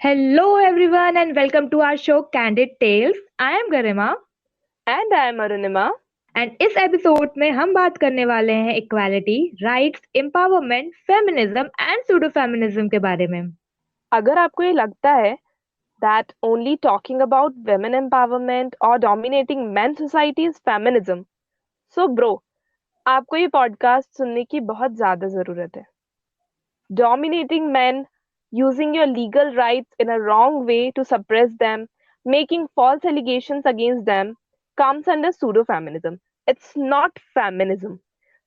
Hello, everyone, and welcome to our show Candid Tales. I am Garima, And I am Arunima. and इस episode में हम बात करने वाले हैं equality, rights, empowerment, feminism and pseudo feminism के बारे में। अगर आपको ये लगता है that only talking about women empowerment or dominating men society is feminism, so bro, आपको ये पॉडकास्ट सुनने की बहुत ज्यादा जरूरत है. Dominating men, using your legal rights in a wrong way to suppress them, making false allegations against them, comes under pseudo feminism. It's not feminism.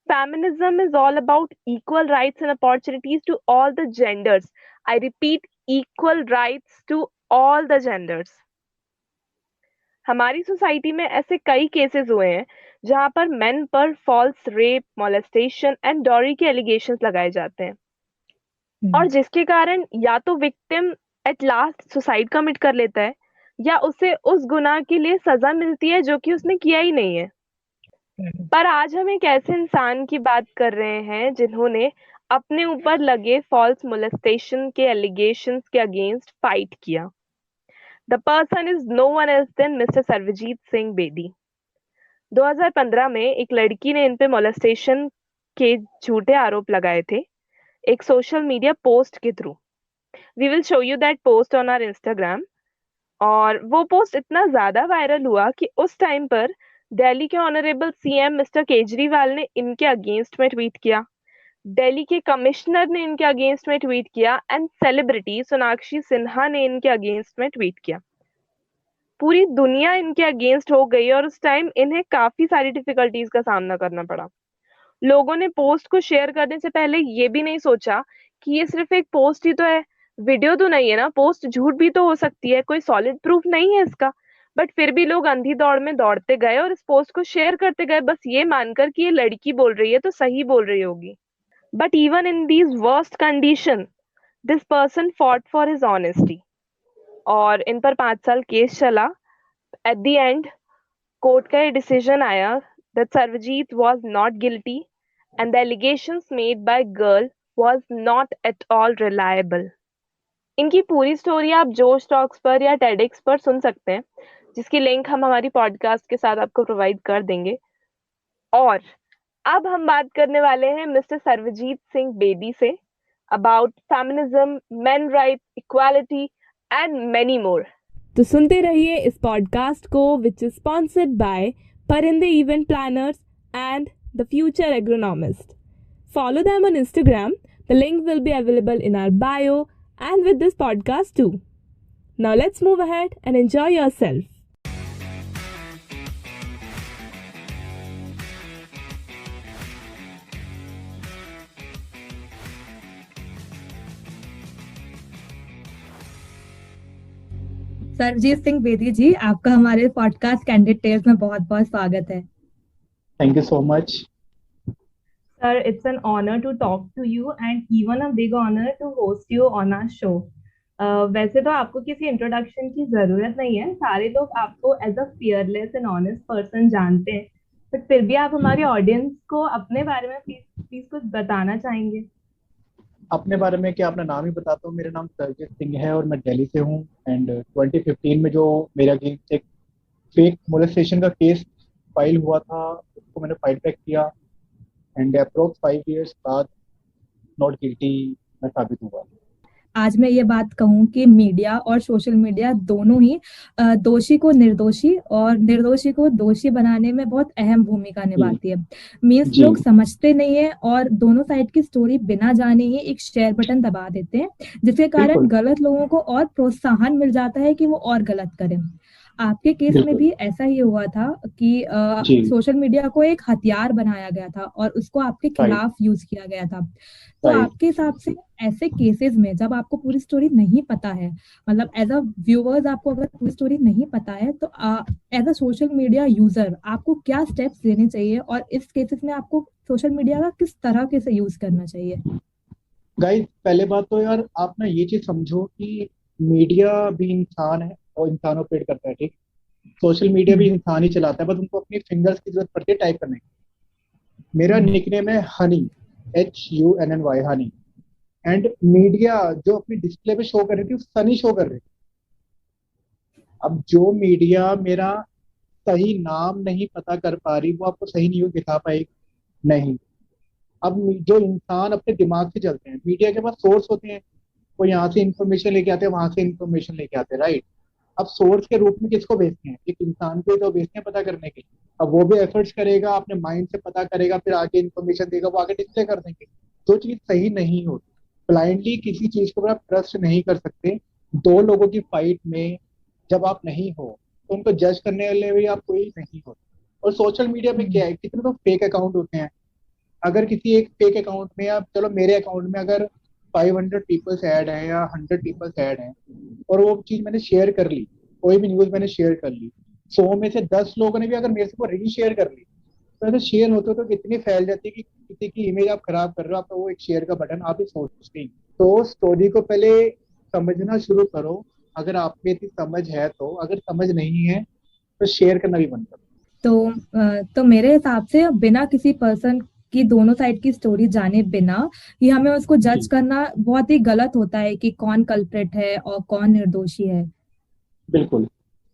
Feminism is all about equal rights and opportunities to all the genders. I repeat, equal rights to all the genders. हमारी society में ऐसे कई cases हुए हैं जहां पर men पर false rape, molestation and dowry के एलिगेशंस लगाए जाते हैं और जिसके कारण या तो victim at last suicide commit कर लेता है या उसे उस गुनाह के लिए सजा मिलती है जो कि उसने किया ही नहीं है. पर आज हम एक ऐसे इंसान की बात कर रहे हैं जिन्होंने अपने ऊपर लगे फॉल्स मोलेस्टेशन के एलिगेशंस के अगेंस्ट फाइट किया. The person is no one else than mister Sarvjeet Singh Bedi. 2015 में एक लड़की ने इन पे मोलेस्टेशन के झूठे आरोप लगाए थे एक सोशल मीडिया पोस्ट के through. We will show you that post on our Instagram. और वो पोस्ट इतना ज्यादा वायरल हुआ कि उस टाइम पर दिल्ली के ऑनरेबल सीएम मिस्टर केजरीवाल ने इनके अगेंस्ट में ट्वीट किया, दिल्ली के कमिश्नर ने इनके अगेंस्ट में ट्वीट किया एंड सेलिब्रिटी सोनाक्षी सिन्हा ने इनके अगेंस्ट में ट्वीट किया. पूरी दुनिया इनके अगेंस्ट हो गई और उस टाइम इन्हें काफी सारी डिफिकल्टीज का सामना करना पड़ा. लोगों ने पोस्ट को शेयर करने से पहले ये भी नहीं सोचा कि ये सिर्फ एक पोस्ट ही तो है, वीडियो तो नहीं है ना, पोस्ट झूठ भी तो हो सकती है, कोई सॉलिड प्रूफ नहीं है इसका. बट फिर भी लोग अंधी दौड़ में दौड़ते गए और इस पोस्ट को शेयर करते गए बस ये मानकर कि ये लड़की बोल रही है तो सही बोल रही होगी. But even in these worst condition this person fought for his honesty और इन पर 5 साल केस चला. एट द एंड कोर्ट का ये डिसीजन आया that Sarvajit was not guilty and the allegations made by girl was not at all reliable. इनकी पूरी story आप जोश टॉक्स पर या टेडेक्स पर सुन सकते हैं जिसकी लिंक हम हमारी पॉडकास्ट के साथ आपको प्रोवाइड कर देंगे. और अब हम बात करने वाले हैं मिस्टर सर्वजीत सिंह बेदी से about feminism, men rights, equality and many more. तो सुनते रहिए इस पॉडकास्ट को which is sponsored by Parinde Event Planners and The Future Agronomist. Follow them on Instagram. The link will be available in our bio and with this podcast too. Now let's move ahead and enjoy yourself. Sarjeet Singh Bedi ji, आपका हमारे podcast candid tales में बहुत बहुत स्वागत है. Thank you so much. Sir, it's an honor to talk to you and even a big honor to host you on our show. वैसे तो आपको किसी इंट्रोडक्शन की जरूरत नहीं है, सारे लोग आपको as a fearless and honest person जानते हैं, बट फिर भी आप हमारे ऑडियंस को अपने बारे में प्लीज कुछ बताना चाहेंगे. अपने बारे में क्या, अपना नाम ही बताता हूँ. मेरा नाम सरजीत सिंह है और मैं दिल्ली से हूँ. एंड 2015 में जो मेरे अगेंस्ट एक फेक मोलेस्टेशन का केस फाइल हुआ था उसको मैंने फाइट बैक किया एंड अप्रोक्स 5 years बाद नॉट गिल्टी मैं साबित हुआ. आज मैं ये बात कहूँ कि मीडिया और सोशल मीडिया दोनों ही दोषी को निर्दोषी और निर्दोषी को दोषी बनाने में बहुत अहम भूमिका निभाती है. मीन्स लोग समझते नहीं है और दोनों साइड की स्टोरी बिना जाने ही एक शेयर बटन दबा देते हैं, जिसके कारण गलत लोगों को और प्रोत्साहन मिल जाता है कि वो और गलत करें. आपके केस में भी ऐसा ही हुआ था कि सोशल मीडिया को एक हथियार बनाया गया था और उसको आपके खिलाफ यूज किया गया था. तो आपके हिसाब से ऐसे केसेस में जब आपको पूरी स्टोरी नहीं पता है, मतलब एज अ व्यूअर्स आपको अगर पूरी स्टोरी नहीं पता है, तो as a social media user आपको क्या स्टेप्स लेने चाहिए और इस केसेस में आपको सोशल मीडिया का किस तरह के से यूज करना चाहिए? गाइस, पहले बात तो यार आप ना ये चीज समझो कि मीडिया भी इंसान है और इंसानों पेड़ करता है. ठीक, सोशल मीडिया भी इंसान ही चलाता है, बस उनको अपनी फिंगर्स की जरूरत पड़ती है टाइप करने की. मेरा निकनेम है Honey, HUNNY, Honey. And media जो अपनी डिस्प्ले पे शो कर रही थी वो सनी शो कर रही थी। अब जो मीडिया मेरा सही नाम नहीं पता कर पा रही वो आपको सही न्यूज दिखा पाएगी नहीं। अब जो इंसान अपने दिमाग से चलते हैं, मीडिया के पास सोर्स होते हैं, वो यहाँ से इंफॉर्मेशन लेके आते हैं, वहां से इंफॉर्मेशन लेके आते हैं, राइट। अब सोर्स के रूप में किसको भेजते हैं? एक इंसान को ही तो भेजते हैं पता करने के लिए। अब वो भी एफर्ट्स करेगा, अपने माइंड से पता करेगा, फिर आगे इन्फॉर्मेशन देगा, वो आगे डिस्प्ले कर देंगे। तो चीज सही नहीं होती। ब्लाइंडली किसी चीज के ऊपर आप ट्रस्ट नहीं कर सकते। दो लोगों की फाइट में जब आप नहीं हो तो उनको जज करने वाले भी आप कोई नहीं होते। और सोशल मीडिया पे क्या है, कितने तो फेक अकाउंट होते हैं। अगर किसी एक फेक अकाउंट में, या चलो मेरे अकाउंट में अगर 500 पीपल्स ऐड हैं या 100 पीपल्स ऐड हैं, और वो चीज मैंने शेयर कर ली, कोई भी न्यूज मैंने शेयर कर ली, 100 में से 10 लोगों ने भी अगर मेरे से वो री शेयर कर ली, तो ऐसे शेयर होते तो कितनी फैल जाती है कि किसी की इमेज आप खराब कर रहे हो, आपका वो एक शेयर का बटन आप ही सोचते ही। तो स्टोरी को पहले समझना शुरू करो, अगर आप में इतनी समझ है तो। अगर समझ नहीं है तो शेयर करना भी बंद करो। तो मेरे हिसाब से बिना किसी पर्सन की दोनों साइड की स्टोरी जाने बिना ही हमें उसको जज जी करना बहुत ही गलत होता है कि कौन कल्प्रिट है और कौन निर्दोषी है। बिल्कुल।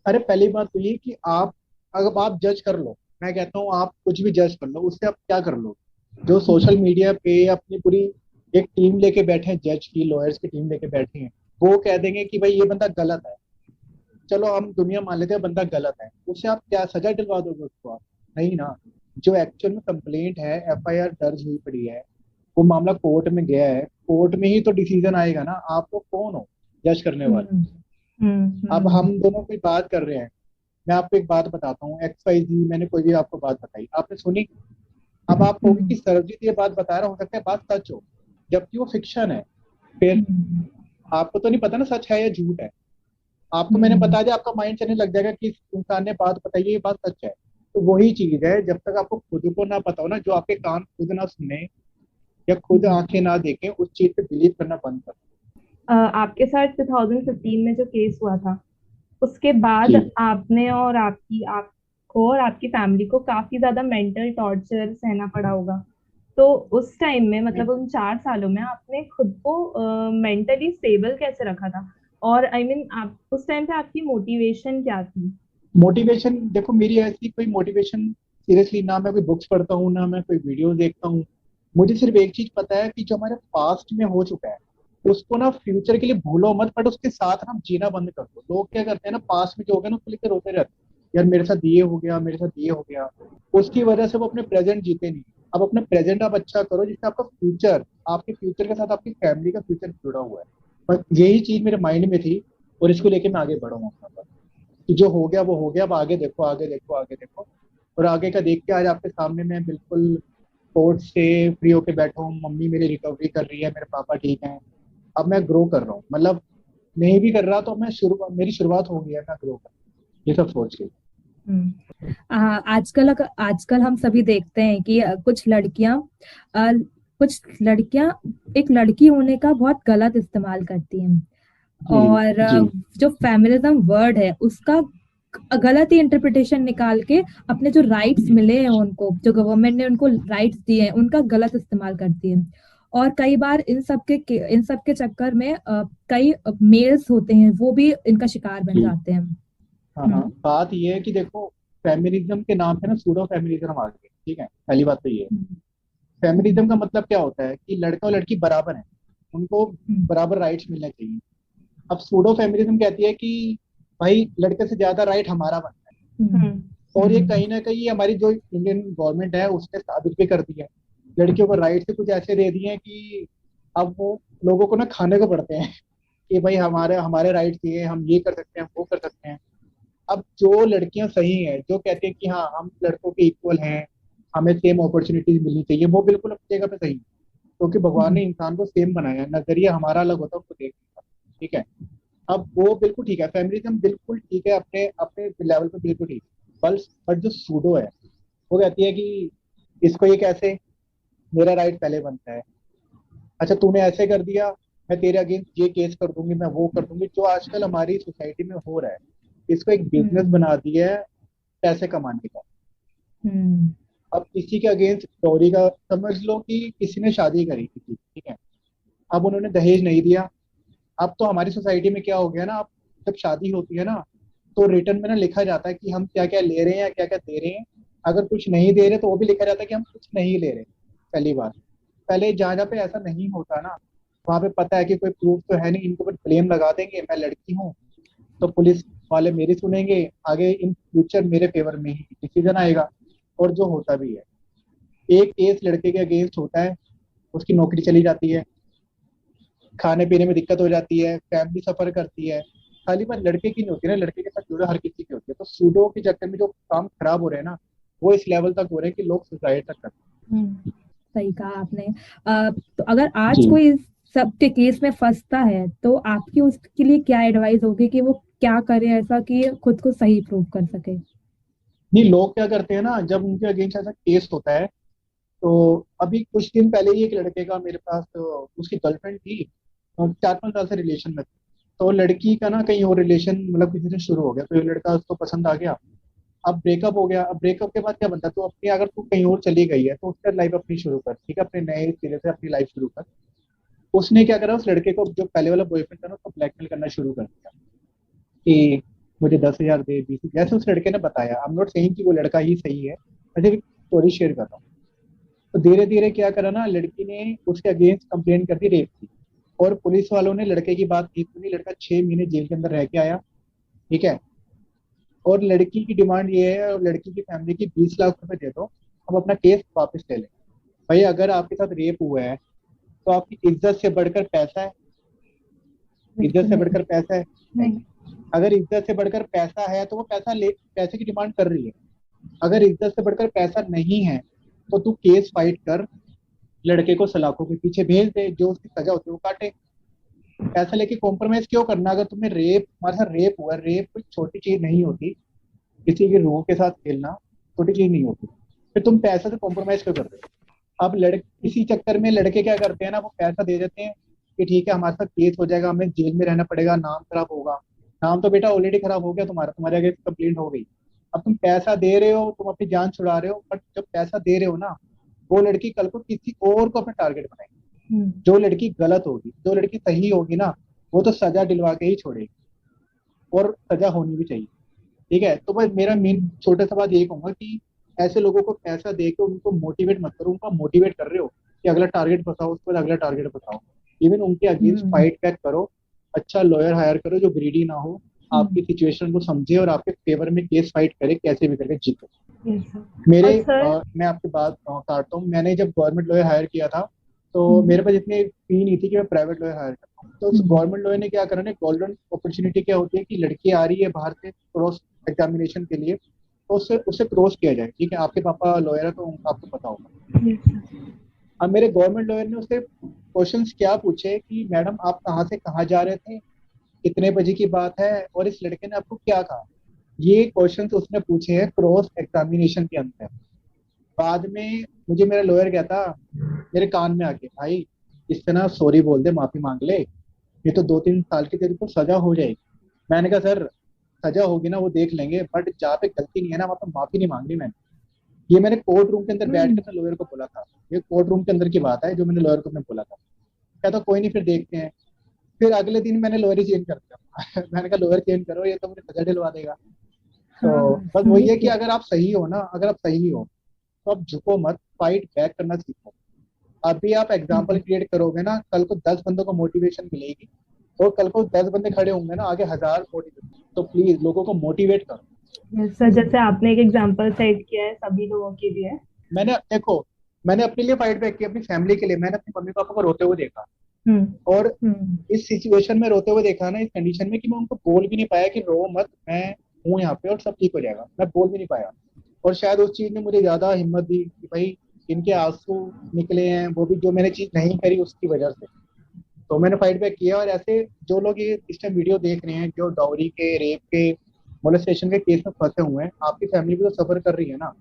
अरे पहली बात तो ये कि आप, अगर आप जज कर लो, मैं कहता हूँ आप कुछ भी जज कर लो, उससे आप क्या कर लो? जो सोशल मीडिया पे अपनी पूरी एक टीम लेके बैठे हैं, जज की, लॉयर्स की टीम लेके बैठे हैं, वो कह देंगे कि भाई ये बंदा गलत है। चलो हम दुनिया मान लेते हैं बंदा गलत है, उससे आप क्या सजा दिलवा दोगे उसको आप? नहीं ना। जो एक्चुअल में कंप्लेंट है, एफआईआर दर्ज हुई पड़ी है, वो मामला कोर्ट में गया है, कोर्ट में ही तो डिसीजन आएगा ना। आप तो कौन हो जज करने वाले? हम्म अब हम्म हम दोनों कोई बात कर रहे हैं, मैं आपको एक बात बताता हूँ, XYZ, मैंने कोई भी आपको बात बताई, आपने सुनी। अब आप कहोगे हम्म कि सरबजीत ये बात बता रहा, हो सकता है बात सच हो, जबकि वो फिक्शन है। फिर हम्म आपको तो नहीं पता ना सच है या झूठ है। आपको मैंने हम्म बता दिया, आपका माइंड चलने लग जाएगा कि इस इंसान ने बात बताई है, ये बात सच है। तो वही चीज है, जब तक आपको खुद को ना पता हो ना, जो आपके कान खुद ना सुने या खुद आंखें ना देखें, उस चीज पे बिलीव करना बंद करो। आपके साथ 2015 में जो केस हुआ था, उसके बाद जी आपने और आपको और आपकी फैमिली को काफी ज्यादा मेंटल टॉर्चर सहना पड़ा होगा। तो उस टाइम में, मतलब उन 4 सालों में, आपने खुद को मेंटली स्टेबल कैसे रखा था? और आप उस टाइम पे आपकी मोटिवेशन क्या थी? मोटिवेशन देखो, मेरी ऐसी कोई मोटिवेशन सीरियसली ना मैं कोई बुक्स पढ़ता हूँ ना मैं कोई वीडियो देखता हूँ। मुझे सिर्फ एक चीज पता है कि जो हमारे पास्ट में हो चुका है उसको ना फ्यूचर के लिए भूलो मत, बट उसके साथ ना जीना बंद कर दो। लोग क्या करते हैं ना, पास्ट में जो हो गया ना उसको लेकर रोते रहते हैं, यार मेरे साथ ये हो गया, मेरे साथ ये हो गया। उसकी वजह से वो अपने प्रेजेंट जीते नहीं। अब अपने प्रेजेंट आप अच्छा करो जिससे आपका फ्यूचर, आपके फ्यूचर के साथ आपकी फैमिली का फ्यूचर जुड़ा हुआ है। बस यही चीज मेरे माइंड में थी, और इसको लेके मैं आगे बढ़ूंगा अपना बस। कि जो हो गया वो हो गया, अब आगे देखो, आगे देखो, आगे देखो। और आगे का देख के आज आपके सामने मैं बिल्कुल कोर्ट से फ्री होके बैठा हूँ, मम्मी मेरी रिकवरी कर रही है, मेरे पापा ठीक हैं। अब मैं ग्रो कर रहा हूँ, मतलब नहीं भी कर रहा तो मैं मेरी शुरुआत हो गई है, मैं ग्रो कर रहा हूँ, ये सब सोच के। आजकल हम सभी देखते हैं कि अ, कुछ लड़कियां एक लड़की होने का बहुत गलत इस्तेमाल करती हैं जी और जी जो फेमिनिज्म वर्ड है उसका गलत ही इंटरप्रिटेशन निकाल के अपने जो राइट्स मिले हैं उनको, जो गवर्नमेंट ने उनको राइट्स दिए हैं, उनका गलत इस्तेमाल करती है। और कई बार इन सब के चक्कर में कई मेल्स होते हैं वो भी इनका शिकार बन जी। जाते हैं। हाँ हाँ, बात ये है कि देखो, फेमिनिज्म के नाम पे ना सूडो फेमिनिज्म आ गया, ठीक है, पहली बात तो ये है। हम्म, फेमिनिज्म का मतलब क्या होता है कि लड़का और लड़की बराबर हैं, उनको हम्म, बराबर राइट्स मिलने चाहिए। अब सूडो फेमिनिज्म कहती है कि भाई लड़के से ज्यादा राइट हमारा बनता है। हम्म, और ये हम्म, कहीं ना कहीं हमारी जो इंडियन गवर्नमेंट है उसने साबित भी कर दिया है। लड़कियों को राइट से कुछ ऐसे दे दिए हैं कि अब वो लोगों को ना खाने को पड़ते हैं कि भाई हमारे हमारे राइट्स ये हैं, हम ये कर सकते हैं, वो कर सकते हैं। अब जो लड़कियां सही हैं, जो कहते हैं कि हाँ हम लड़कों के इक्वल हैं, हमें सेम अपॉर्चुनिटीज मिलनी चाहिए, वो बिल्कुल अपनी जगह पे सही है। क्योंकि भगवान ने इंसान को सेम बनाया है, नजरिया हमारा अलग होता है उसको देखने का, ठीक है। अब वो बिल्कुल ठीक है, फेमिनिज्म बिल्कुल ठीक है, अपने अपने लेवल पे बिल्कुल ठीक है। पर जो सूडो है वो कहती है कि इसको ये कैसे, मेरा राइट पहले बनता है। अच्छा तूने ऐसे कर दिया, मैं तेरे अगेंस्ट ये केस कर दूंगी, मैं वो कर दूंगी, जो आजकल हमारी सोसाइटी में हो रहा है। इसको एक बिजनेस हम्म, बना दिया है पैसे कमाने का। हम्म, अब किसी के अगेंस्ट डॉरी का, समझ लो कि किसी ने शादी करी किसी, ठीक है, अब उन्होंने दहेज नहीं दिया। अब तो हमारी सोसाइटी में क्या हो गया ना, अब जब शादी होती है ना, तो रिटर्न में ना लिखा जाता है कि हम क्या क्या ले रहे हैं या क्या क्या दे रहे हैं। अगर कुछ नहीं दे रहे तो वो भी लिखा जाता है कि हम कुछ नहीं ले रहे। पहली बात, पहले जहाँ जहाँ पे ऐसा नहीं होता ना, वहां पे पता है कि कोई प्रूफ तो है नहीं, इनको पर ब्लेम लगा देंगे, मैं लड़की हूँ तो पुलिस वाले मेरी सुनेंगे, आगे इन फ्यूचर मेरे फेवर में ही डिसीजन आएगा। और जो होता भी है, एक केस लड़के के अगेंस्ट होता है, उसकी नौकरी चली जाती है, खाने पीने में दिक्कत हो जाती है, फैमिली सफर करती है। खाली बात लड़के की नहीं होती ना, लड़के के साथ जुड़े हर किसी की होती है। तो सूडो के चक्कर में जो काम खराब हो रहे हैं ना, वो इस लेवल तक हो रहे हैं कि लोग सुसाइड तक करते सही कहा आपने। तो अगर हैं। आज जी। कोई इस सब के केस में फंसता है तो आपकी उसके लिए क्या एडवाइस होगी कि वो क्या करे ऐसा कि खुद को सही प्रूव कर सके? नहीं, लोग क्या करते हैं ना, जब उनके अगेंस्ट ऐसा केस होता है, तो अभी कुछ दिन पहले ही एक लड़के का मेरे पास, तो उसकी गर्लफ्रेंड थी और 4-5 साल से रिलेशन में थी। तो लड़की का ना कहीं और रिलेशन मतलब किसी से शुरू हो गया, तो ये लड़का उसको पसंद आ गया। अब ब्रेकअप हो गया। अब ब्रेकअप के बाद क्या बनता है, तो अपनी अगर तू कहीं और चली गई है तो उसका लाइफ अपनी शुरू कर, ठीक है, अपने नए सिरे से अपनी लाइफ शुरू कर। उसने क्या करा, उस लड़के को जो पहले वाला बॉयफ्रेंड था ना, उसको ब्लैकमेल करना शुरू कर दिया कि मुझे 10,000 दे, 20, जैसे उस लड़के ने बताया। आई एम नॉट सेइंग कि वो लड़का ही सही है, मैं सिर्फ स्टोरी शेयर कर रहा हूँ। तो धीरे धीरे क्या करा ना, लड़की ने उसके अगेंस्ट कंप्लेन कर दी रेप की। और पुलिस वालों ने लड़के की बात नहीं सुनी, लड़का 6 महीने जेल के अंदर रह के आया। ठीक है। और लड़की की डिमांड ये है, और लड़की की फैमिली की 20 लाख रुपए दे दो, हम अपना केस वापस ले लें। भाई अगर आपके साथ रेप हुआ है तो आपकी इज्जत से बढ़कर पैसा है? इज्जत बिल्कुल से नहीं। बढ़कर पैसा है? नहीं। अगर इज्जत से बढ़कर पैसा है तो वो पैसा ले, पैसे की डिमांड कर रही है। अगर इज्जत से बढ़कर पैसा नहीं है तो तू केस फाइट कर, लड़के को सलाखों के पीछे भेज दे, जो उसकी सजा होती है वो काटे। पैसा लेके कॉम्प्रोमाइज क्यों करना? अगर तुम्हें रेप, हमारे साथ रेप हुआ, रेप कोई छोटी चीज नहीं होती। किसी की रूह के साथ खेलना छोटी चीज नहीं होती। फिर तुम पैसे से कॉम्प्रोमाइज क्यों कर रहे हो? अब इसी चक्कर में लड़के क्या करते हैं ना, वो पैसा दे देते हैं कि ठीक है हमारे साथ केस हो जाएगा, हमें जेल में रहना पड़ेगा, नाम खराब होगा। नाम तो बेटा ऑलरेडी खराब हो गया तुम्हारा, तुम्हारे आगे कंप्लेंट हो गई। अब तुम पैसा दे रहे हो, तुम अपनी जान छुड़ा रहे हो, बट जब पैसा दे रहे हो ना, वो लड़की कल को किसी और को अपना टारगेट बनाएगी। जो लड़की गलत होगी, जो लड़की सही होगी ना, वो तो सजा दिलवा के ही छोड़ेगी, और सजा होनी भी चाहिए। ठीक है। तो बस मेरा मेन छोटा सा बात यही कहूंगा कि ऐसे लोगों को पैसा दे के उनको मोटिवेट मत करो। उनको मोटिवेट कर रहे हो कि अगला टारगेट बताओ, उसके बाद अगला टारगेट बताओ। इवन उनके अगेंस्ट फाइट बैक करो। अच्छा लॉयर हायर करो जो ग्रीडी ना हो, आपकी सिचुएशन को समझे और आपके फेवर में केस फाइट करे, कैसे भी करके जीतो। मेरे मैं आपकी बात काटता हूँ। मैंने जब गवर्नमेंट लॉयर हायर किया था, तो मेरे पास इतनी फी नहीं थी कि मैं प्राइवेट लॉयर हायर करता हूँ। तो उस गवर्नमेंट लॉयर ने क्या करा ना, गोल्डन अपॉर्चुनिटी क्या होती है कि लड़की आ रही है बाहर से क्रॉस एग्जामिनेशन के लिए, तो उससे उससे क्रॉस किया जाए। ठीक है, आपके पापा लॉयर है तो आपको पता होगा। अब मेरे गवर्नमेंट लॉयर ने उससे क्वेश्चंस क्या पूछे कि मैडम आप कहाँ से कहाँ जा रहे थे, कितने बजे की बात है, और इस लड़के ने आपको क्या कहा। ये क्वेश्चंस उसने पूछे हैं क्रॉस एग्जामिनेशन के अंदर। बाद में मुझे मेरा लॉयर कहता मेरे कान में आके, भाई इससे ना सॉरी बोल दे, माफी मांग ले, ये तो 2-3 साल की तेरे को सजा हो जाएगी। मैंने कहा सर सजा होगी ना वो देख लेंगे, बट जहाँ पे गलती नहीं है ना वहाँ पे माफी नहीं मांगनी मैंने। ये मैंने कोर्ट रूम के अंदर बैठ के अपने लॉयर को बोला था। ये कोर्ट रूम के अंदर की बात है जो मैंने लॉयर को अपने बोला था। कहता कोई नहीं फिर देखते हैं। फिर अगले दिन मैंने लॉयर ही चेंज कर दिया। मैंने कहा लॉयर चेंज करो, ये तो मुझे सजा दिलवा देगा। तो बस वही है कि अगर आप सही हो ना, अगर आप सही हो तो आप झुको मत, फाइट बैक करना सीखो। अभी आप एग्जाम्पल क्रिएट करोगे ना, कल को 10 बंदों को मोटिवेशन मिलेगी, और कल को 10 बंदे खड़े होंगे ना, आगे 1000 मोटिवेशन। तो प्लीज लोगों को मोटिवेट करो। सर जैसे आपने एक एग्जांपल सेट किया है सभी लोगों के लिए। मैंने देखो, मैंने अपने लिए फाइट बैक की, अपनी फैमिली के लिए। मैंने अपने मम्मी पापा को रोते हुए देखा, और इस सिचुएशन में रोते हुए देखा ना, इस कंडीशन में कि मैं उनको बोल भी नहीं पाया कि रो मत, मैं हूँ यहाँ पे और सब ठीक हो जाएगा। मैं बोल भी नहीं पाया। और शायद उस चीज ने मुझे ज्यादा हिम्मत दी कि भाई इनके आंसू निकले हैं, वो भी जो मैंने चीज नहीं करी उसकी वजह से। तो मैंने फाइट बैक किया। और ऐसे जो लोग ये इस टाइम वीडियो देख रहे हैं, जो डाउरी के, रेप के, मोलेस्टेशन के केस में फंसे हुए हैं, आपकी फैमिली भी तो सफर कर रही है ना,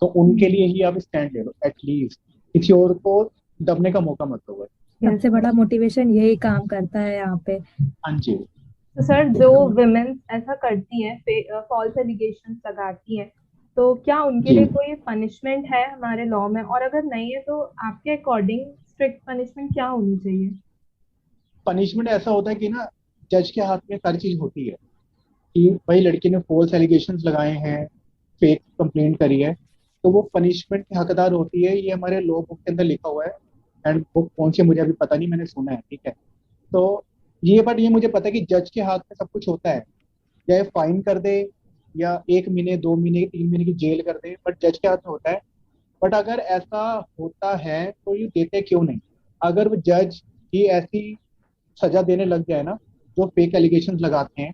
तो उनके लिए ही आप स्टैंड ले लो एटलीस्ट। किसी और को दबने का मौका मत दो। सबसे बड़ा मोटिवेशन यही काम करता है यहाँ पे। हाँ जी। तो सर जो विमेन ऐसा करती हैं, फॉल्स एलिगेशन लगाती हैं, तो क्या उनके लिए कोई पनिशमेंट है हमारे लॉ में? और अगर नहीं है तो आपके अकॉर्डिंग स्ट्रिक्ट पनिशमेंट क्या होनी चाहिए? पनिशमेंट ऐसा होता है कि ना जज के हाथ में सारी चीज होती है कि भाई लड़की ने फॉल्स एलिगेशंस लगाए हैं, फेक कंप्लेंट करी है, तो वो पनिशमेंट की हकदार होती है। ये हमारे लॉ बुक के अंदर लिखा हुआ है। एंड बुक कौन सी मुझे अभी पता नहीं, मैंने सुना है, ठीक है। तो ये बट ये मुझे पता है कि जज के हाथ में सब कुछ होता है, चाहे फाइन कर दे या 1 महीने 2 महीने 3 महीने की जेल कर दे, बट जज के हाथ में होता है। बट अगर ऐसा होता है तो ये देते क्यों नहीं? अगर वो जज ही ऐसी सजा देने लग जाए ना जो फेक एलिगेशन लगाते हैं,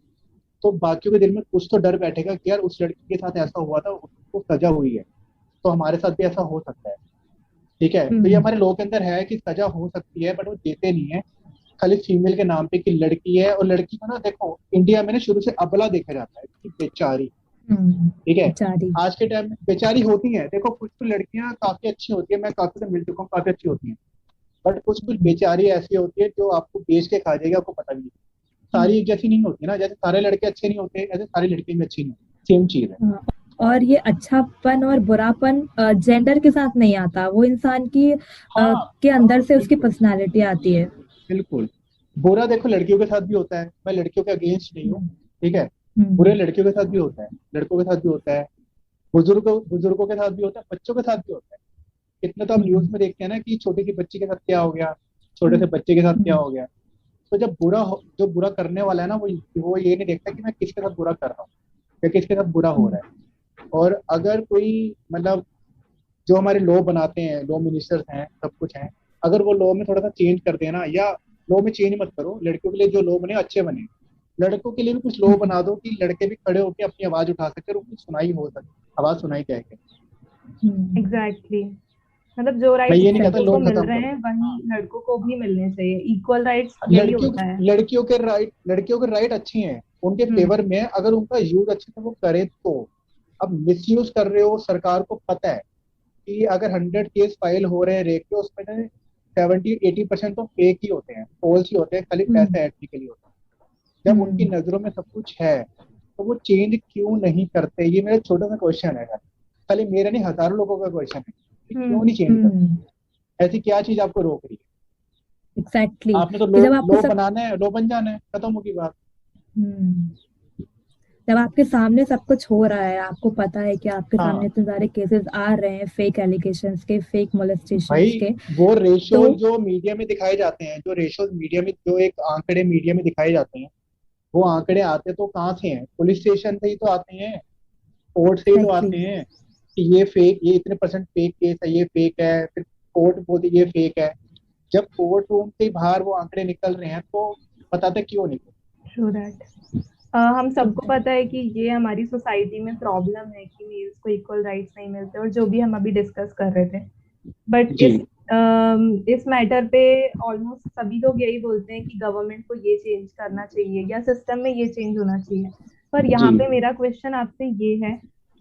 तो बाकियों के दिल में कुछ तो डर बैठेगा कि यार उस लड़की के साथ ऐसा हुआ था, उसको सजा हुई है, तो हमारे साथ भी ऐसा हो सकता है। ठीक है, तो ये हम्म। हमारे लॉ के अंदर है कि सजा हो सकती है, बट वो देते नहीं है। खाली फीमेल के नाम पे कि लड़की है, और लड़की को ना देखो इंडिया में ना शुरू से अबला देखा जाता है कि बेचारी। ठीक है, बेचारी। आज के टाइम में बेचारी होती है, देखो कुछ कुछ लड़कियां काफी अच्छी होती है, मैं काफी से मिल चुका हूँ, काफी अच्छी होती हैं, बट कुछ कुछ हम्म। बेचारी ऐसी होती है जो आपको बेच के खा जाएगी, आपको पता भी नहीं। सारी एक जैसी नहीं होती ना, जैसे सारे लड़के अच्छे नहीं होते ऐसे सारी लड़कियां भी अच्छी नहीं होती, सेम चीज है। हाँ, और ये अच्छापन और बुरापन जेंडर के साथ नहीं आता, वो इंसान की हाँ के अंदर से उसकी बिल्कुल पर्सनालिटी आती है। बिल्कुल। बुरा देखो लड़कियों के साथ भी होता है, मैं लड़कियों के अगेंस्ट नहीं हूँ, हम्म। ठीक है। बुरे हम्म। लड़कियों के साथ भी होता है, लड़कों के साथ भी होता है, बुजुर्गों बुजुर्गों के साथ भी होता है, बच्चों के साथ भी होता है। कितने तो हम न्यूज हम्म। में देखते हैं ना कि छोटी सी बच्ची के साथ क्या हो गया, छोटे से हम्म। बच्चे के साथ क्या हम्म। हो गया। तो जब जो बुरा करने वाला है ना, वो ये नहीं देखता कि मैं किसके साथ बुरा कर रहा हूँ या किसके साथ बुरा हो हम्म। रहा है। और अगर कोई मतलब जो हमारे लॉ बनाते हैं, लॉ मिनिस्टर्स हैं, सब कुछ हैं, अगर वो लॉ में थोड़ा सा चेंज कर देना, या लॉ में चेंज मत करो, लड़कियों के लिए जो लॉ बने अच्छे बने, लड़कों के लिए भी कुछ लॉ हम्म। बना दो कि लड़के भी खड़े होकर अपनी आवाज उठा सके और उनकी सुनाई हो सके, आवाज सुनाई जाएगी। हम्म। Exactly exactly. मतलब जो मैं राइट्स ये नहीं कहता लड़कों एग्जैक्टली। को लॉ मिल खत्म रहे करो। हैं वही हाँ, लड़कों को भी मिलने चाहिए, इक्वल राइट्स यही लड़कियों होता है। लड़कियों के राइट अच्छे हैं, उनके हम्म। फेवर में है, अगर उनका यूज अच्छे से वो करे तो। अब मिस यूज कर रहे हो, सरकार को पता है कि अगर 100 केस फाइल हो रहे हैं रेप के, उसमें से 70-80% तो फेक ही होते हैं, फॉल्स ही होते हैं, खाली हम्म। पैसे ऐड के लिए होते हैं। जब उनकी हम्म। नजरों में सब कुछ है तो वो चेंज क्यों नहीं करते? ये मेरा छोटा सा क्वेश्चन है यार। खाली मेरा नहीं, हजारों लोगों का क्वेश्चन है कि क्यों हम्म। नहीं चेंज करते? हम्म। ऐसी क्या चीज आपको रोक रही है? एग्जैक्टली। आपने तो कि लो जब आपको लो सब बनाना है, लो बन जाना है, खत्म होगी बात। हम्म जब आपके सामने सब कुछ हो रहा है, आपको पता है कि आपके सामने हाँ इतने सारे केसेस आ रहे हैं, फेक एलिगेशंस के, फेक भाई, मोलेस्टेशंस के। वो तो रेशोज जो मीडिया में दिखाए जाते हैं, जो रेशोज मीडिया में, जो एक आंकड़े मीडिया में दिखाए जाते हैं, वो आंकड़े आते तो कहाँ से हैं? पुलिस स्टेशन से ही तो आते हैं, कोर्ट से ही तो एग्जैक्टली। आते हैं कि ये फेक, ये इतने परसेंट फेक केस है, ये फेक है, फिर कोर्ट बोलती ये फेक है। जब कोर्ट रूम से बाहर वो आंकड़े निकल रहे हैं तो बताते क्यों नहीं? True that. हम सबको पता है कि ये हमारी सोसाइटी में प्रॉब्लम है कि मेल्स को इक्वल राइट्स नहीं मिलते, और जो भी हम अभी डिस्कस कर रहे थे। बट जी इस मैटर पे ऑलमोस्ट सभी लोग यही बोलते हैं कि गवर्नमेंट को ये चेंज करना चाहिए या सिस्टम में ये चेंज होना चाहिए। पर जी। यहाँ पे मेरा क्वेश्चन आपसे ये है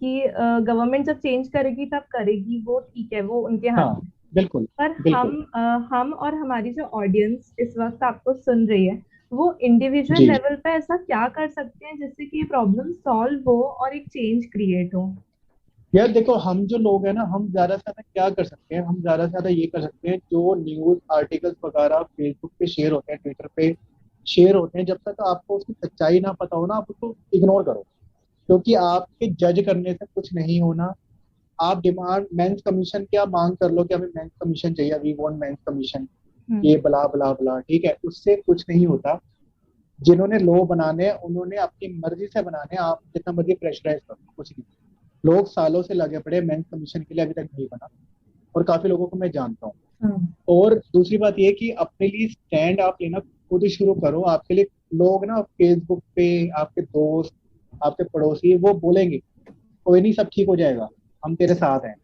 कि गवर्नमेंट जब चेंज करेगी तब करेगी, वो ठीक है, वो उनके हाथ हाँ में। बिल्कुल पर बिल्कुल। हम और हमारी जो ऑडियंस इस वक्त आपको सुन रही है, वो इंडिविजुअल जी लेवल पे ऐसा क्या कर सकते हैं जिससे कि ये प्रॉब्लम सॉल्व हो और एक चेंज क्रिएट हो। यार देखो, हम जो लोग हैं ना, हम ज्यादा से ज्यादा क्या कर सकते हैं? हम ज्यादा से ज्यादा ये कर सकते हैं, जो न्यूज आर्टिकल्स वगैरह फेसबुक पे शेयर होते हैं, ट्विटर पे शेयर होते हैं, जब तक आपको उसकी सच्चाई ना पता हो ना, आप उसको इग्नोर करो। क्योंकि आपके जज करने से कुछ नहीं होना। आप डिमांड मेंस कमीशन की आप मांग कर लो कि हमें मेंस कमीशन चाहिए, वी वांट मेंस कमीशन, हम्म। ये बला बला बला, ठीक है, उससे कुछ नहीं होता। जिन्होंने लॉ बनाने हैं उन्होंने अपनी मर्जी से बनाने हैं, आप जितना मर्जी प्रेशराइज करो, कुछ नहीं। लोग सालों से लगे पड़े, मेंस कमीशन के लिए अभी तक नहीं बना, और काफी लोगों को मैं जानता हूँ। हाँ। और दूसरी बात ये कि अपने लिए स्टैंड आप लेना खुद ही शुरू करो। आपके लिए लोग ना फेसबुक पे, आपके दोस्त, आपके पड़ोसी, वो बोलेंगे कोई नहीं, सब ठीक हो जाएगा, हम तेरे साथ हैं,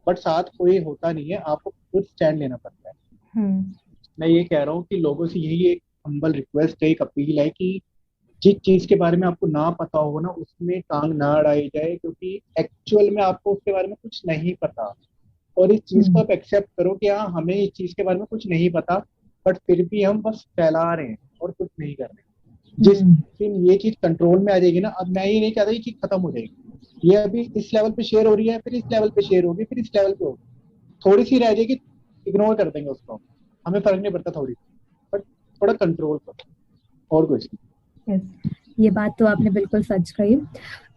बट साथ कोई होता नहीं है, आपको खुद स्टैंड लेना पड़ता है। हम्म। मैं ये कह रहा हूँ कि लोगों से यही एक हम्बल रिक्वेस्ट है, एक अपील है कि जिस चीज के बारे में आपको ना पता हो ना, उसमें टांग ना अड़ाई जाए, क्योंकि एक्चुअल में आपको उसके बारे में कुछ नहीं पता। और इस चीज को हम्म। आप एक्सेप्ट करो कि हाँ, हमें इस चीज के बारे में कुछ नहीं पता, बट फिर भी हम बस फैला रहे हैं और कुछ नहीं कर रहे। जिस हम्म। दिन ये चीज कंट्रोल में आ जाएगी ना, अब मैं ये नहीं चाहता ये चीज खत्म हो जाएगी, ये अभी इस लेवल पे शेयर हो रही है, फिर इस लेवल पे शेयर होगी, फिर इस लेवल पे होगी, थोड़ी सी रह जाएगी, इग्नोर कर देंगे उसको, हमें फर्क नहीं पड़ता थोड़ी, बट थोड़ा कंट्रोल करो, और कुछ नहीं। Yes. ये बात तो आपने बिल्कुल सच कही।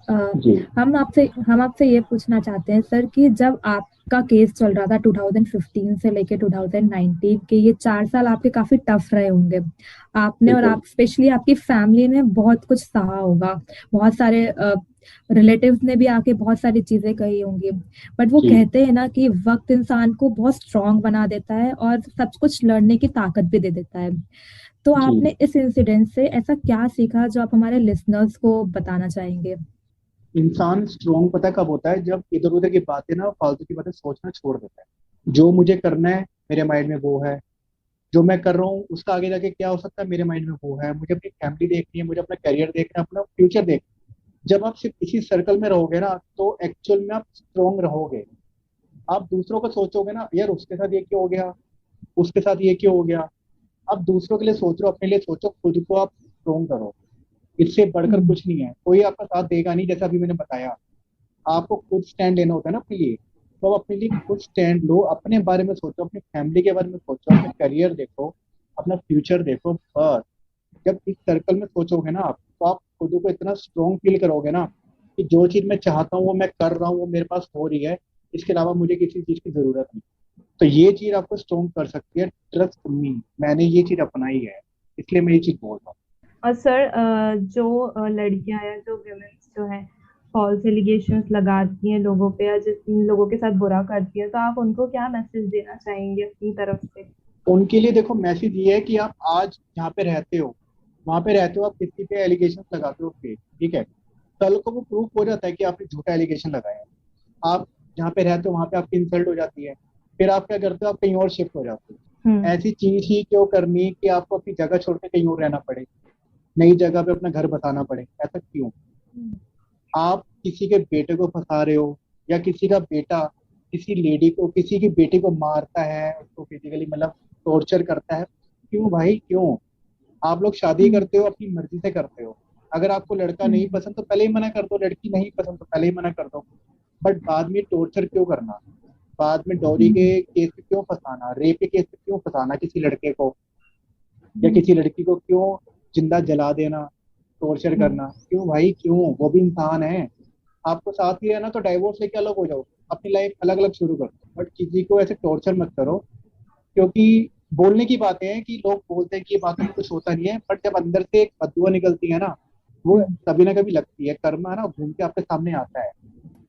जी हम आपसे ये पूछना चाहते हैं सर कि जब आपका केस चल रहा था 2015 से लेके 2019 के, ये 4 साल आपके काफी टफ रहे होंगे। आपने और बिल्कुल। आप स्पेशली आपकी फैमिली ने बहुत कुछ सहा होगा, बहुत सारे रिलेटिव्स ने भी आके बहुत सारी चीजें कही होंगी। बट वो जी कहते हैं ना कि वक्त इंसान को बहुत स्ट्रांग बना देता है और सब कुछ लड़ने की ताकत भी दे देता है। तो जी। आपने इस इंसिडेंट से ऐसा क्या सीखा जो आप हमारे लिसनर्स को बताना चाहेंगे? इंसान स्ट्रोंग पता कब होता है, जब इधर उधर की बातें ना, फालतू की बातें सोचना छोड़ देता है। जो मुझे करना है मेरे माइंड में वो है, जो मैं कर रहा हूँ उसका आगे जाके क्या हो सकता है मेरे माइंड में वो है, मुझे अपनी फैमिली देखनी है, मुझे अपना करियर देखना है, अपना फ्यूचर देखना है। जब आप सिर्फ इसी सर्कल में रहोगे ना, तो एक्चुअल में आप स्ट्रोंग रहोगे। आप दूसरों को सोचोगे ना, यार उसके साथ ये क्यों हो गया, उसके साथ ये क्यों हो गया। आप दूसरों के लिए सोच रहे हो, अपने लिए सोचो, खुद को आप स्ट्रोंग करो। इससे बढ़कर हम्म। कुछ नहीं है, कोई आपका साथ देगा नहीं, जैसा अभी मैंने बताया। आपको खुद स्टैंड लेना होता है ना अपने लिए। तो आप अपने लिए खुद स्टैंड लो, अपने बारे में सोचो, अपनी फैमिली के बारे में सोचो, अपने करियर देखो, अपना फ्यूचर देखो। बस जब इस सर्कल में सोचोगे ना आप, तो आप खुद को इतना स्ट्रोंग फील करोगे ना कि जो चीज मैं चाहता हूँ वो मैं कर रहा हूँ, वो मेरे पास हो रही है। इसके अलावा मुझे किसी चीज की जरूरत नहीं। तो ये चीज आपको स्ट्रोंग कर सकती है, ट्रस्ट मी, मैंने ये चीज अपनाई है, इसलिए मैं ये चीज बोल रहा हूँ। और सर, जो लड़कियां या जो विमेन्स जो हैं फॉल्स एलिगेशंस लगाती हैं लोगों पे या जिस लोगों के साथ बुरा करती हैं, तो आप उनको क्या मैसेज देना चाहेंगे अपनी तरफ से? उनके लिए देखो, मैसेज ये है कि आप आज जहाँ पे रहते हो, वहां पे रहते हो, आप किसी पे एलिगेशन लगाते हो फेक, ठीक है। कल को वो प्रूफ हो जाता है कि आपने झूठा एलिगेशन लगाया है। आप जहाँ पे रहते हो वहां पे आपकी इंसल्ट हो जाती है। फिर आप क्या करते हो, आप कहीं और शिफ्ट हो जाते हो। हम्म। ऐसी चीज ही क्यों करनी कि आपको अपनी जगह छोड़ के कहीं और रहना पड़े, नई जगह पे अपना घर बसाना पड़े, ऐसा क्यों। आप किसी के बेटे को फंसा रहे हो, या किसी का बेटा किसी लेडी को, किसी की बेटी को मारता है, उसको फिजिकली मतलब टॉर्चर करता है, क्यों भाई क्यों। आप लोग शादी हम्म। करते हो अपनी मर्जी से करते हो। अगर आपको लड़का नहीं हम्म। पसंद तो पहले ही मना कर दो, लड़की नहीं पसंद तो पहले ही मना कर दो। बट बाद में टॉर्चर क्यों करना, बाद में डॉरी के हम्म। केस में क्यों फंसाना, रेप के केस में क्यों फंसाना किसी लड़के को, या हम्म। किसी लड़की को क्यों जिंदा जला देना, टॉर्चर हम्म। करना, क्यों भाई क्यों, वो भी इंसान है। आपको साथ ही रहना तो डाइवोर्स लेके अलग हो जाओ, अपनी लाइफ अलग अलग शुरू करो, बट किसी को ऐसे टॉर्चर मत करो। क्योंकि बोलने की बातें हैं कि लोग बोलते हैं कि ये बातों में कुछ होता नहीं है, बट जब अंदर से एक बददुआ निकलती है ना, वो हम्म। कभी ना कभी लगती है। कर्मा ना घूम के आपके सामने आता है।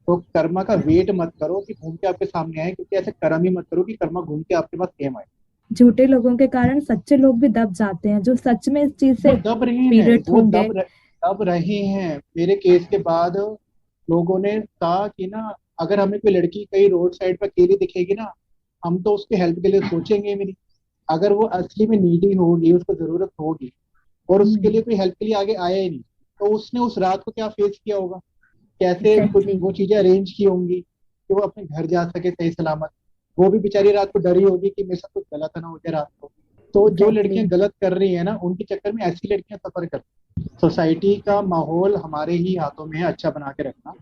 तो कर्मा का वेट मत करो कि घूम के आपके सामने आए, क्योंकि ऐसे कर्म ही मत करो कि कर्मा घूम के आपके पास सेम आए। झूठे लोगों के कारण सच्चे लोग भी दब जाते हैं, जो सच में इस चीज वो से दब रहे हैं, पीड़ित होंगे। दब रहे हैं। मेरे केस के बाद लोगों ने कहा कि ना, अगर हमें कोई लड़की कहीं रोड साइड पर अकेली दिखेगी ना, हम तो उसके हेल्प के लिए सोचेंगे भी नहीं। अगर वो असली में नीडी होगी, उसको जरूरत होगी, और उसके हम्म। लिए कोई हेल्प के लिए आगे आया ही नहीं, तो उसने उस रात को क्या फेस किया होगा, कैसे कुछ एग्जैक्टली। वो चीजें अरेंज की होंगी कि वो अपने घर जा सके सही सलामत। वो भी बेचारी रात को डरी होगी कि मेरे साथ कुछ गलत ना हो जाए रात को। तो जो एग्जैक्टली। लड़कियां गलत कर रही है ना, उनके चक्कर में ऐसी लड़कियां सफर करती हैं। सोसाइटी का माहौल हमारे ही हाथों में है अच्छा बना के रखना,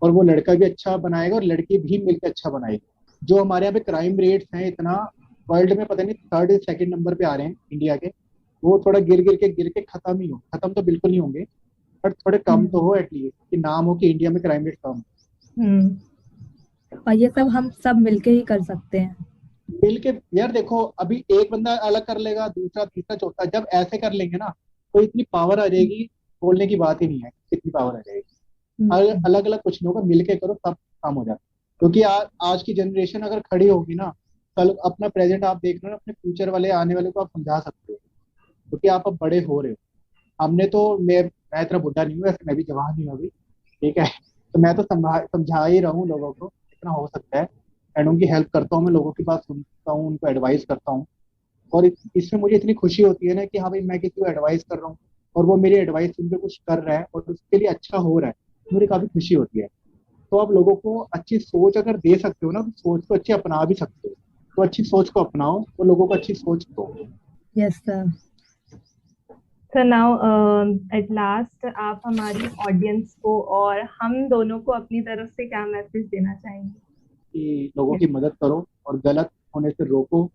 और वो लड़का भी अच्छा बनाएगा और लड़की भी मिलकर अच्छा बनाएगी। जो हमारे यहाँ पे क्राइम रेट्स हैं इतना, वर्ल्ड में पता नहीं थर्ड या सेकंड नंबर पे आ रहे हैं इंडिया के, वो थोड़ा गिर के खत्म ही हो, खत्म तो बिल्कुल नहीं होंगे, बट थोड़े कम तो हम्म। हो एटलीस्ट, कि नाम हो कि इंडिया में क्राइम रेट कम हम्म। और ये सब हम सब मिलके ही कर सकते हैं। है। मिल के यार देखो, अभी एक बंदा अलग कर लेगा, दूसरा तीसरा चौथा, जब ऐसे कर लेंगे ना, तो इतनी पावर आ जाएगी, बोलने की बात ही नहीं है, इतनी पावर आ जाएगी। हम्म। अलग अलग कुछ नहीं होगा, मिल के करो सब काम हो जाता है। क्योंकि आज की जनरेशन अगर खड़ी होगी ना, कल अपना प्रेजेंट आप देख रहे हो ना, अपने फ्यूचर वाले आने वाले को आप समझा सकते हो, क्योंकि आप अब बड़े हो रहे हो। हमने तो मैं इतना बुढ़ा नहीं हूँ, वैसे मैं भी जवान ही हूँ अभी, ठीक है। तो मैं तो समझा ही रहा हूँ लोगों को जितना हो सकता है, एंड उनकी हेल्प करता हूँ, मैं लोगों की बात सुनता हूँ, उनको एडवाइस करता हूँ। और इसमें मुझे इतनी खुशी होती है ना कि हाँ भाई, मैं किसी को एडवाइस कर रहा हूँ और वो मेरी एडवाइस सुन के कुछ कर रहा है और उसके लिए अच्छा हो रहा है, मुझे काफी खुशी होती है। तो आप लोगों को अच्छी सोच अगर दे सकते हो ना, तो सोच को अच्छी अपना भी सकते हो। तो अच्छी सोच को अपनाओ और लोगों को अच्छी सोच दो। Yes sir. So now at last आप हमारी ऑडियंस को और हम दोनों को अपनी तरफ से क्या मैसेज देना चाहेंगे? कि लोगों की मदद करो और गलत होने से रोको।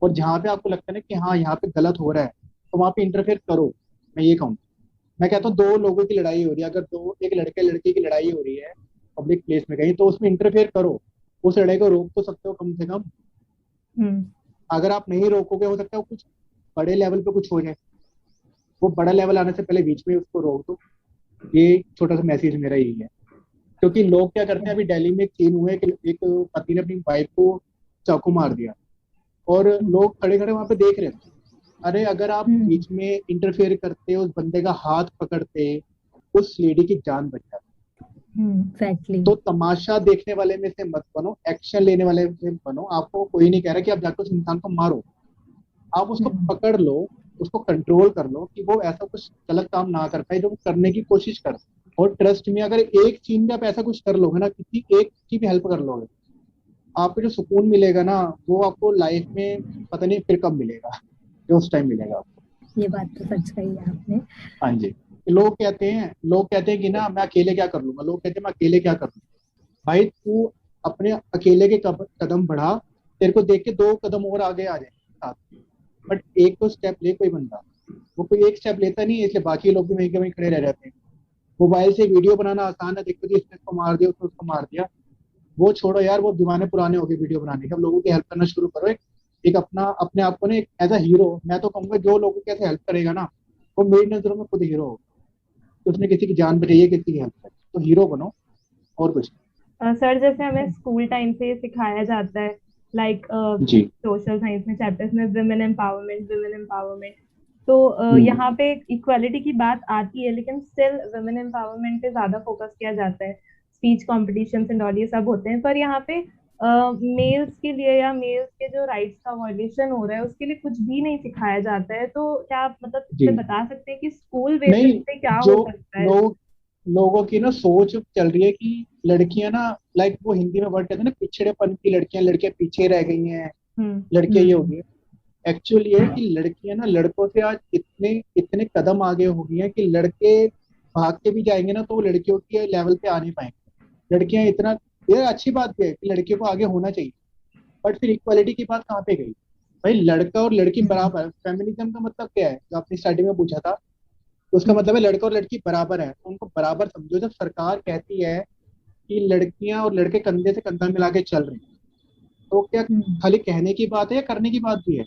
और जहाँ पे आपको लगता है ना कि हाँ यहाँ पे गलत हो रहा है, तो वहां पे इंटरफेयर करो, मैं ये कहूँ। मैं कहता हूँ दो लोगों की लड़ाई हो रही है, अगर दो एक लड़के लड़की की लड़ाई हो रही है पब्लिक प्लेस में कहीं, तो उसमें इंटरफेयर करो, उस लड़ाई को रोक तो सकते हो कम से कम। हम्म। अगर आप नहीं रोकोगे, हो सकता है वो कुछ बड़े लेवल पे कुछ हो जाए, वो बड़ा लेवल आने से पहले बीच में उसको रोक दो। ये छोटा सा मैसेज मेरा यही है। क्योंकि लोग क्या करते हैं, अभी दिल्ली में एक सीन हुआ है कि एक पति ने अपनी वाइफ को चाकू मार दिया और लोग खड़े खड़े वहां पे देख रहे थे। अरे अगर आप हम्म। बीच में इंटरफेयर करते, उस बंदे का हाथ पकड़ते, उस लेडी की जान बच जाती। एग्जैक्टली। तो तमाशा देखने वाले में से मत बनो, एक्शन लेने वाले में बनो। आपको कोई नहीं कह रहा कि आप जाकर उस इंसान को मारो, आप उसको पकड़ लो, उसको कंट्रोल कर लो कि वो ऐसा कुछ गलत काम ना कर पाए जो वो करने की कोशिश कर। और ट्रस्ट में अगर एक चीज में आप ऐसा कुछ कर लोगे ना, किसी एक की भी हेल्प कर लोगे, आपको जो सुकून मिलेगा ना, वो आपको लाइफ में पता नहीं फिर कब मिलेगा, जो उस टाइम मिलेगा आपको। ये बात तो सच कही है आपने। हाँ जी। लोग कहते हैं कि ना मैं अकेले क्या कर लूंगा, लोग कहते हैं मैं अकेले क्या कर लूंगा। भाई तू अपने अकेले के कदम बढ़ा, तेरे को देख के दो कदम और आगे आ जाए साथ। बट एक तो स्टेप ले कोई बंदा, वो कोई एक स्टेप लेता नहीं है, इसलिए बाकी लोग भी वहीं के वहीं खड़े रह जाते हैं। मोबाइल से वीडियो बनाना आसान है, देखो जी इसने इसको मार दिया, उसने उसको मार दिया। वो छोड़ो यार, वो दीवाने पुराने हो गए वीडियो बनाने के। अब लोगों की हेल्प करना शुरू करो। एक अपना अपने आप को ना एक एज अ हीरो, मैं तो कहूंगा जो लोगों की ऐसे हेल्प करेगा ना, वो मेरी नजरों में खुद हीरो होगा। तो उसने किसी की जान बचाई है, किसी की हेल्प करी, तो हीरो बनो और कुछ सर जैसे हमें स्कूल टाइम से ये सिखाया जाता है, लाइक नहीं। जी। सोशल साइंस में चैप्टर्स में विमेन एम्पावरमेंट, तो हम्म। यहाँ पे इक्वालिटी की बात आती है, लेकिन स्टिल विमेन एम्पावरमेंट पे ज्यादा फोकस किया जाता है। स्पीच कॉम्पिटिशन एंड ऑल ये सब होते हैं, पर यहाँ पे मेल्स के लिए या मेल्स के जो राइट्स का वायलेशन हो रहा है उसके लिए कुछ भी नहीं सिखाया जाता है। तो क्या आप मतलब इस जी। पे बता सकते हैं कि स्कूल बेसिस नहीं, पे क्या जो हो सकता है? लोगों की ना सोच चल रही है कि लड़कियां ना, लाइक वो हिंदी में वर्ड कहते हैं ना, पिछड़ेपन की लड़कियां, लड़कियां पीछे रह गई हैं, हम्म। लड़कियां ये हो गई। एक्चुअली ये है कि लड़कियां ना लड़कों से आज इतने इतने कदम आगे हो गई हैं कि लड़के भाग के भी जाएंगे ना तो वो लड़कियों के लेवल पे आ नहीं पाएंगे। लड़कियां इतना, ये अच्छी बात भी है कि लड़कियों को आगे होना चाहिए, बट फिर इक्वालिटी की बात कहाँ पे गई? भाई लड़का और लड़की बराबर, फेमिनिज्म का मतलब क्या है जो आपने स्टार्टिंग में पूछा था, तो उसका मतलब है लड़का और लड़की बराबर है, तो उनको बराबर समझो। जब सरकार कहती है कि लड़कियां और लड़के कंधे से कंधा मिला के चल रहे हैं, तो क्या खाली कहने की बात है या करने की बात भी है?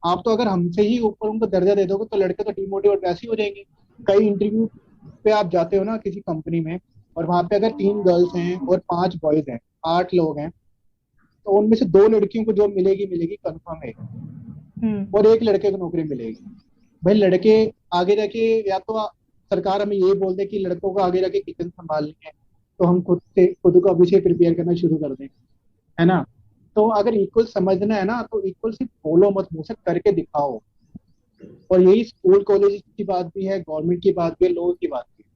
आप तो अगर हमसे ही ऊपर उनको दर्जा दे दोगे तो लड़के तो डिमोटिवेट वैसे ही हो जाएंगे। कई इंटरव्यू पे आप जाते हो ना किसी कंपनी में, और वहां पे अगर 3 गर्ल्स हैं और 5 बॉयज हैं, 8 लोग हैं, तो उनमें से 2 लड़कियों को जॉब मिलेगी मिलेगी कंफर्म है, और एक लड़के को नौकरी मिलेगी। भाई लड़के आगे जाके, या तो सरकार हमें ये बोल दे कि लड़कों को आगे जाके किचन संभालनी है, तो हम खुद को अभी से प्रिपेयर करना शुरू कर दें, है ना? तो अगर इक्वल समझना है ना, तो इक्वल सिर्फ बोलो मत, मुंह से करके दिखाओ। और यही स्कूल कॉलेज की बात भी है, गवर्नमेंट की बात भी है, लोगों की बात भी है।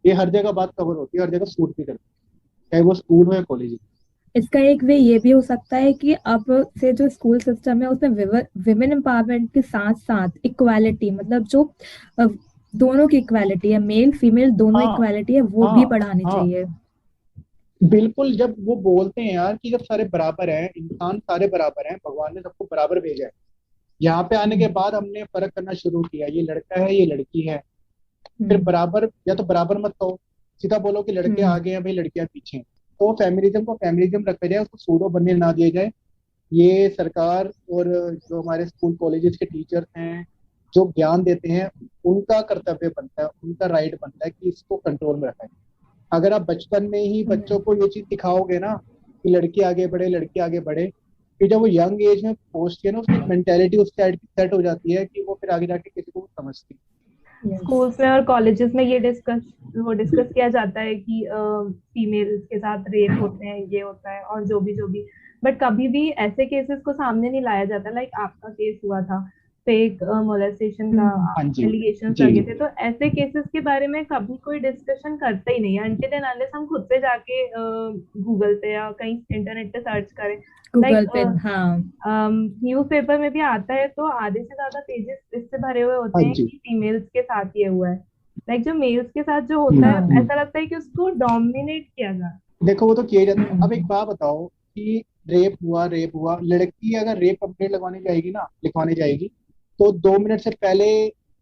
ये हर जगह बात कवर होती है, हर जगह सूट भी करती है, चाहे वो स्कूल हो या कॉलेज। इसका एक वे ये भी हो सकता है कि अब से जो स्कूल सिस्टम है उसमें विमेन एम्पावरमेंट के साथ साथ इक्वालिटी, मतलब जो अ, दोनों की इक्वालिटी है, मेल फीमेल दोनों हाँ इक्वालिटी है, वो भी हाँ पढ़ानी हाँ, चाहिए। बिल्कुल। जब वो बोलते हैं यार कि जब सारे बराबर हैं, इंसान सारे बराबर हैं, भगवान ने सबको बराबर भेजा है, यहाँ पे आने के बाद हमने फर्क करना शुरू किया, ये लड़का है ये लड़की है। फिर हम्म। बराबर, या तो बराबर मत कहो, सीधा बोलो कि लड़के हम्म। आगे हैं भाई लड़कियां पीछे हैं। तो फेमिनिज्म को फेमिनिज्म रखा जाए, उसको सूडो बनने ना दिया जाए। ये सरकार और जो हमारे स्कूल कॉलेजेस के टीचर्स हैं जो ज्ञान देते हैं, उनका कर्तव्य बनता है, उनका राइट बनता है कि इसको कंट्रोल में रखा जाए। अगर आप बचपन में ही बच्चों को ये चीज सिखाओगे ना कि लड़की आगे बढ़े, लड़की आगे बढ़े, फिर जब वो यंग एज में पहुंचती है ना, उसकी मेंटेलिटी उस साइड की सेट हो जाती है कि वो फिर आगे जाके किसी को समझती है। यस। स्कूल्स में और कॉलेजेस में ये डिस्कस किया जाता है कि फीमेल्स के साथ रेप होते हैं, ये होता है और जो भी, बट कभी भी ऐसे केसेस को सामने नहीं लाया जाता। लाइक आपका केस हुआ था, फेक मोलेस्टेशन का हाँ जी। एलिगेशंस जी। लगे थे, तो ऐसे केसेस के बारे में कभी कोई डिस्कशन करता ही नहीं है अनटिल एंड अनलेस हम खुद से जाके गूगल पे या कहीं इंटरनेट पे सर्च करें। लाइक गूगल पे, हाँ। न्यूज़पेपर में भी आता है तो आधे से ज्यादा पेजेस इससे भरे हुए हाँ होते हैं जी। कि फीमेल्स के साथ ये हुआ है। लाइक जो मेल्स के साथ जो होता है हाँ। ऐसा लगता है कि उसको डोमिनेट किया जा रहा है। देखो वो तो किया जाता है। अब एक हम्म। बात बताओ कि रेप हुआ, लड़की अगर रेप कंप्लेंट लगवाने जाएगी ना, लिखवाने जाएगी, तो 2 मिनट से पहले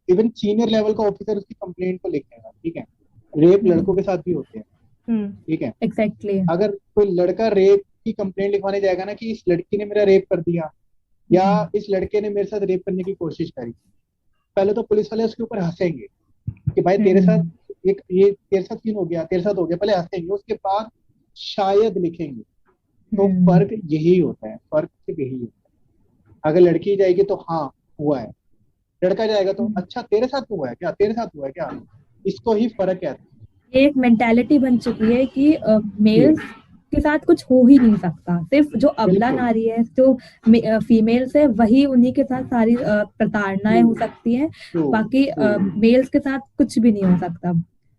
इवन सीनियर लेवल का ऑफिसर उसकी कंप्लेंट को लिखेगा, ठीक है। रेप लड़कों के साथ भी होते हैं, ठीक है। एग्जैक्टली। अगर कोई लड़का रेप की कंप्लेंट लिखवाने जाएगा ना कि इस लड़की ने मेरा रेप कर दिया या इस लड़के ने मेरे साथ रेप करने की कोशिश करी, पहले तो पुलिस वाले उसके ऊपर हंसेंगे कि भाई तेरे साथ ये तेरे साथ क्यों हो गया, तेरे साथ हो गया, पहले हंसेंगे, उसके बाद शायद लिखेंगे। तो फर्क यही होता है, फर्क सिर्फ यही होता है। अगर लड़की जाएगी तो हाँ हुआ है, लड़का जाएगा तो अच्छा तेरे साथ हुआ है क्या, तेरे साथ हुआ है क्या, इसको ही फर्क है। ये एक मेंटालिटी बन चुकी है कि मेल्स के साथ कुछ हो ही नहीं सकता, सिर्फ जो अबला नारी है, जो फीमेल्स है, वही उन्हीं के साथ सारी प्रताड़नाएं हो सकती हैं, बाकी मेल्स के साथ कुछ भी नहीं हो सकता।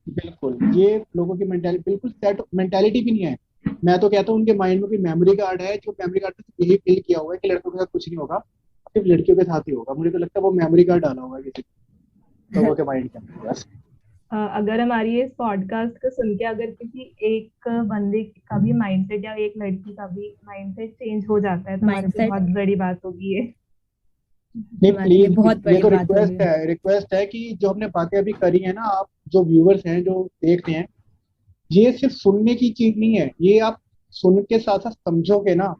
बिल्कुल, ये लोगों की मेंटालिटी बिल्कुल सेट मेंटालिटी भी नहीं है। मैं तो कहता हूँ उनके माइंड में कोई मेमोरी कार्ड है, जो मेमोरी कार्ड में यही फील किया हुआ है कि लड़कों के साथ कुछ नहीं होगा, सिर्फ लड़कियों के साथ ही होगा। मुझे तो लगता है वो मेमोरी कार्ड डाला होगा किसी लोगों के माइंड के अंदर बस। अगर हमारी इस पॉडकास्ट को सुन के अगर किसी एक बंदे का भी माइंडसेट या एक लड़की का भी माइंडसेट चेंज हो जाता है तो हमारे लिए बहुत बड़ी बात होगी ये। नहीं प्लीज, ये तो रिक्वेस्ट है कि जो हमने बातें अभी करी है ना, आप जो व्यूअर्स हैं जो देख रहे हैं, ये सिर्फ सुनने की चीज नहीं है, ये आप सुन के साथ साथ समझोगे ना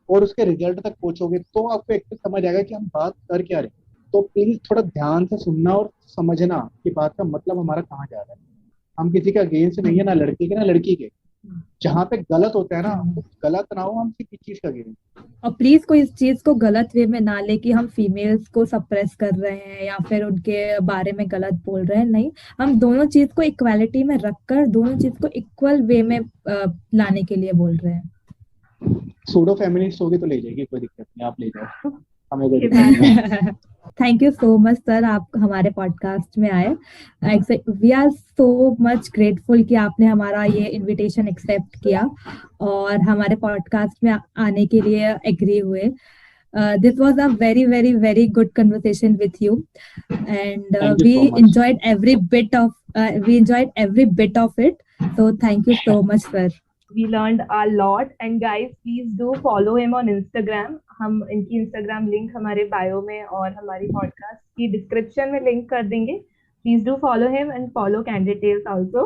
और उसके रिजल्ट तक पहुंचोगे तो आपको एक तो समझ आएगा कि हम बात कर क्या रहे हैं। तो प्लीज थोड़ा ध्यान से सुनना और समझना कि बात का मतलब हमारा कहाँ जा रहा है। हम किसी के अगेंस्ट नहीं है, ना लड़के के ना लड़की के। जहाँ पे गलत होता है ना, तो गलत ना हो, हम सिर्फ इस चीज का अगेंस्ट। और प्लीज कोई इस चीज को गलत वे में ना ले कि हम फीमेल्स को सप्रेस कर रहे हैं या फिर उनके बारे में गलत बोल रहे हैं। नहीं, हम दोनों चीज को इक्वालिटी में रखकर दोनों चीज को इक्वल वे में लाने के लिए बोल रहे हैं। सूडो फेमिनिस्ट होगी तो ले जाएगी, कोई दिक्कत नहीं, आप ले जाओ, हमें कोई दिक्कत नहीं। Thank you so much sir, आप हमारे पॉडकास्ट में आए। We are so much grateful कि आपने हमारा ये इनविटेशन एक्सेप्ट किया और हमारे पॉडकास्ट में आने के लिए एग्री हुए। This was a very, very, very good conversation with you, and Thank you so much. enjoyed every bit of it. So thank you so much, sir. We learned a lot, and guys, please do follow him on Instagram. हम इनकी Instagram link हमारे bio में और हमारी podcast की description में link कर देंगे. Please do follow him and follow Candid Tales also.